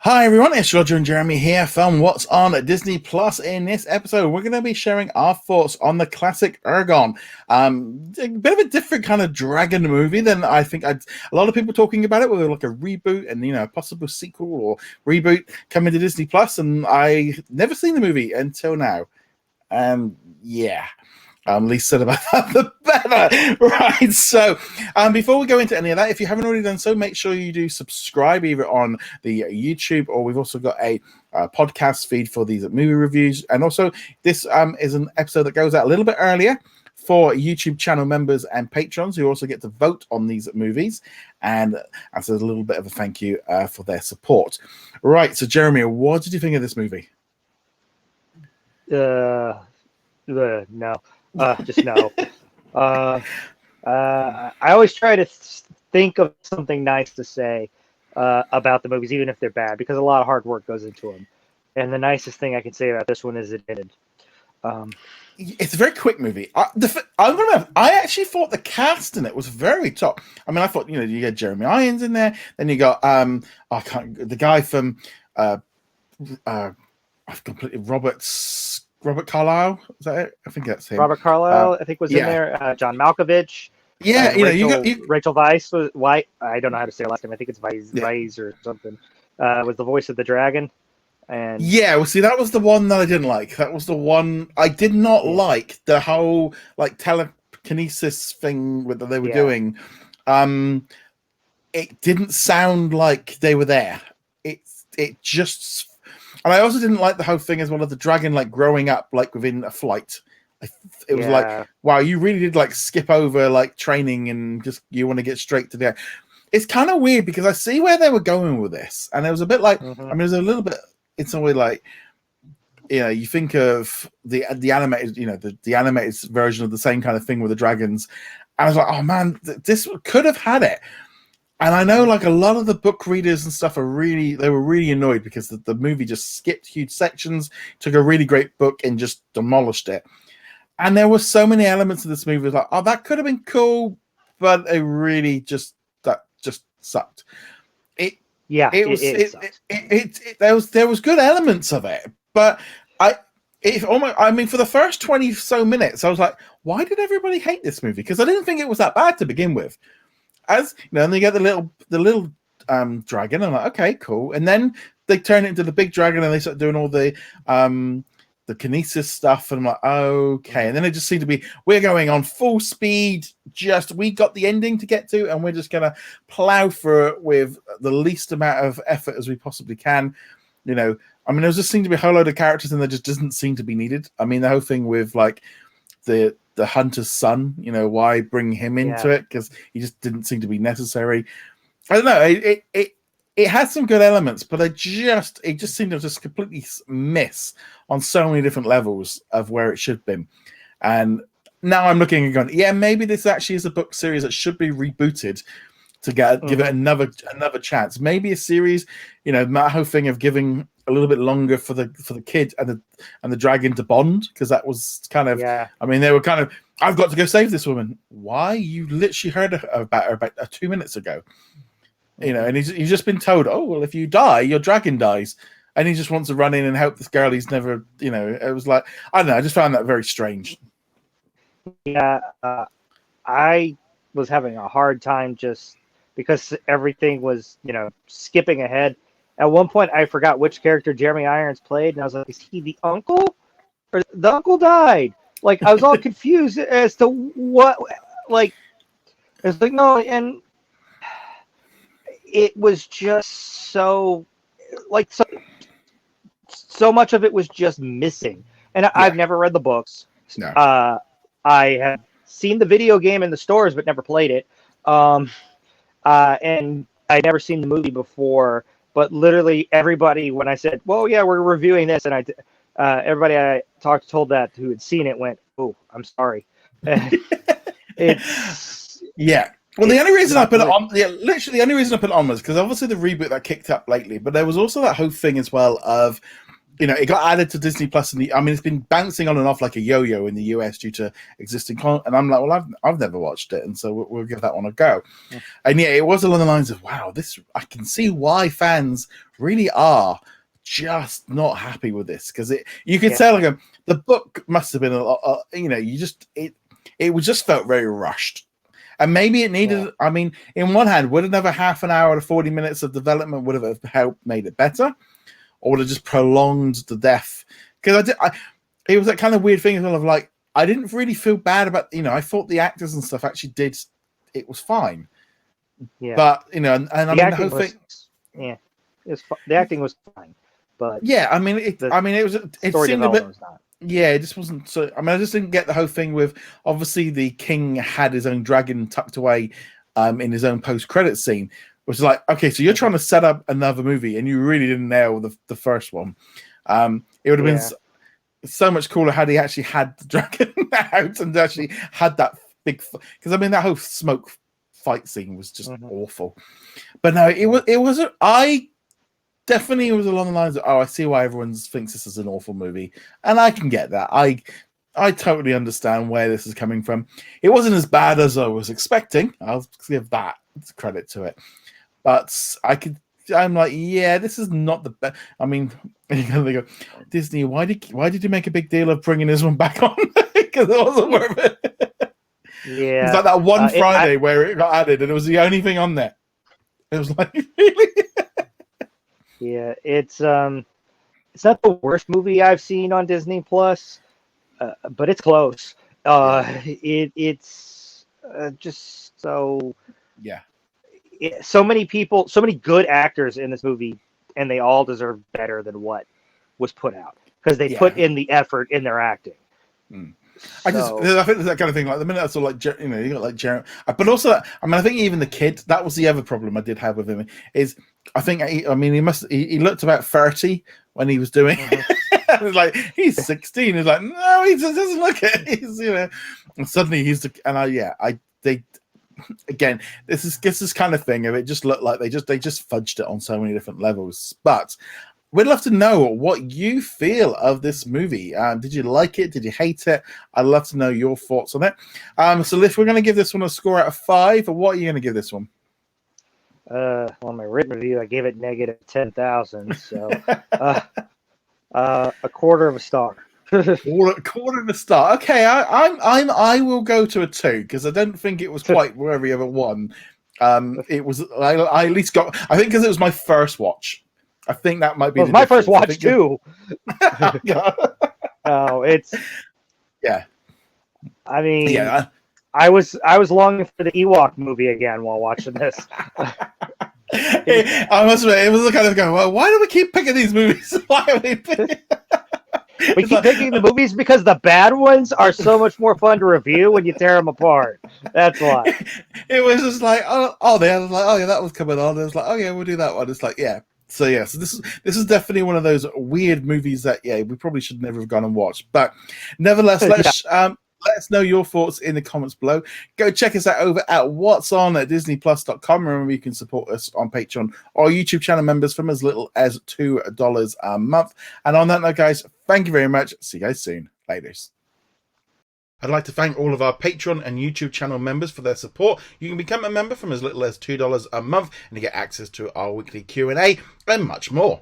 Hi everyone, it's Roger and Jeremy here from What's on Disney Plus. In this episode, we're going to be sharing our thoughts on the classic Eragon. A bit of a different kind of dragon movie than I think a lot of people talking about it, with like a reboot and a possible sequel or reboot coming to Disney Plus. And I never seen the movie until now. Yeah. Least said about that, the better. Right. So, before we go into any of that, if you haven't already done so, make sure you do subscribe either on the YouTube, or we've also got a podcast feed for these movie reviews. And also, this is an episode that goes out a little bit earlier for YouTube channel members and patrons, who also get to vote on these movies. And as a little bit of a thank you for their support. Right. So, Jeremy, what did you think of this movie? No. Just no. I always try to think of something nice to say about the movies, even if they're bad, because a lot of hard work goes into them. And the nicest thing I can say about this one is it ended. It's a very quick movie. I actually thought the cast in it was very top. I mean, I thought you get Jeremy Irons in there, then you got the guy from I've completely Robert Carlyle, is that it? I think that's him. Robert Carlyle, I think, was in there. John Malkovich. Yeah, Rachel Weisz was White. I don't know how to say her last name. I think it's Weisz or something. Was the voice of the dragon. And yeah, well, see, that was the one that I didn't like. That was the one I did not like. The whole telekinesis thing that they were doing. It didn't sound like they were there. It just. And I also didn't like the whole thing as well of the dragon growing up within a flight. It was wow, you really did skip over training and just you want to get straight to the. It's kind of weird because I see where they were going with this, and it was a bit I mean, there's a little bit. It's a way you think of the animated, the animated version of the same kind of thing with the dragons. And I was like, oh man, this could have had it. And I know a lot of the book readers and stuff were really annoyed because the movie just skipped huge sections, took a really great book and just demolished it. And there were so many elements of this movie that could have been cool, but it really just sucked. There was good elements of it, but for the first 20 so minutes, I was like, why did everybody hate this movie? Because I didn't think it was that bad to begin with. As and they get the little dragon, and I'm like, okay, cool. And then they turn it into the big dragon, and they start doing all the kinesis stuff, and I'm like, okay. And then it just seemed to be, we're going on full speed. We got the ending to get to, and we're just gonna plow through it with the least amount of effort as we possibly can. I mean, there just seemed to be a whole load of characters, and there just doesn't seem to be needed. I mean, the whole thing with the hunter's son, why bring him into it? Because he just didn't seem to be necessary. I don't know. It has some good elements, but it just seemed to just completely miss on so many different levels of where it should have been. And now I'm looking and going, yeah, maybe this actually is a book series that should be rebooted to give it another chance. Maybe a series, that whole thing of giving a little bit longer for the kid and the dragon to bond, because that was kind of I mean, they were kind of, I've got to go save this woman. Why? You literally heard about her about 2 minutes ago. And he's just been told, oh well, if you die, your dragon dies, and he just wants to run in and help this girl he's never, it was I don't know, I just found that very strange. I was having a hard time just because everything was skipping ahead. At one point, I forgot which character Jeremy Irons played, and I was like, is he the uncle? Or the uncle died? I was all confused as to what, it's no, and it was just so much of it was just missing. And I've never read the books. No. I have seen the video game in the stores, but never played it. And I'd never seen the movie before. But literally everybody, when I said, well, yeah, we're reviewing this, and everybody I told that who had seen it went, oh, I'm sorry. It's Well, the only reason I put it on, literally the only reason I put it on was because obviously the reboot that kicked up lately, but there was also that whole thing as well of it got added to Disney Plus. It's been bouncing on and off like a yo-yo in the US due to existing content. And I'm like, well, I've never watched it, and so we'll give that one a go. Yeah. And yeah, it was along the lines of, wow, I can see why fans really are just not happy with this, because you could tell like the book must have been a lot. It was just felt very rushed. And maybe it needed, in one hand, would another half an hour to 40 minutes of development would have helped made it better, or would have just prolonged the death? Because it was that kind of weird thing of like, I didn't really feel bad about, I thought the actors and stuff actually it was fine. Yeah. But, the whole thing. Yeah. The acting was fine. But yeah, it seemed a bit. Yeah, it just wasn't so. I just didn't get the whole thing with, obviously the king had his own dragon tucked away in his own post-credit scene, which is like, okay, so you're trying to set up another movie and you really didn't nail the first one. It would have been so much cooler had he actually had the dragon out and actually had that big, because that whole smoke fight scene was just awful. But no, I definitely was along the lines of, I see why everyone thinks this is an awful movie, and I can get that. I totally understand where this is coming from. It wasn't as bad as I was expecting. I'll give that credit to it. But I'm like, yeah, this is not the best. They go, Disney, why did you make a big deal of bringing this one back on? Because it wasn't worth it. Yeah. It's like that one Friday where it got added and it was the only thing on there. It was like, really? Yeah, it's not the worst movie I've seen on Disney Plus, but it's close. It's just so so many people, so many good actors in this movie, and they all deserve better than what was put out because they put in the effort in their acting. I think there's that kind of thing. Like the minute I saw, like, you got like Jeremy, but also, I think even the kid. That was the other problem I did have with him. Is I think he looked about 30 when he was doing. It was like he's 16. He's like, no, he just doesn't look it. He's and suddenly again, this is kind of thing of it just looked like they just fudged it on so many different levels, but. We'd love to know what you feel of this movie. Did you like it? Did you hate it? I'd love to know your thoughts on it. So if we're going to give this one a score out of 5, what are you going to give this one? On my written review, I gave it negative 10,000. So a quarter of a star. quarter of a star. Okay, I will go to a 2 because I don't think it was quite where every other one. It was I at least got. I think because it was my first watch. I think that might be my first watch too. No, it's I was longing for the Ewok movie again while watching this. I must admit, it was the kind of going, well, why do we keep picking these movies? Why are we picking? We keep picking the movies because the bad ones are so much more fun to review when you tear them apart. That's why. It was just like, I was like, oh yeah, that was coming on. It was like, oh yeah, we'll do that one. It's like, yeah. So this is definitely one of those weird movies that we probably should never have gone and watched. But nevertheless, let us know your thoughts in the comments below. Go check us out over at what's on at disneyplus.com. Remember, you can support us on Patreon or YouTube channel members from as little as $2 a month. And on that note, guys, thank you very much. See you guys soon. Laters. I'd like to thank all of our Patreon and YouTube channel members for their support. You can become a member from as little as $2 a month and you get access to our weekly Q&A and much more.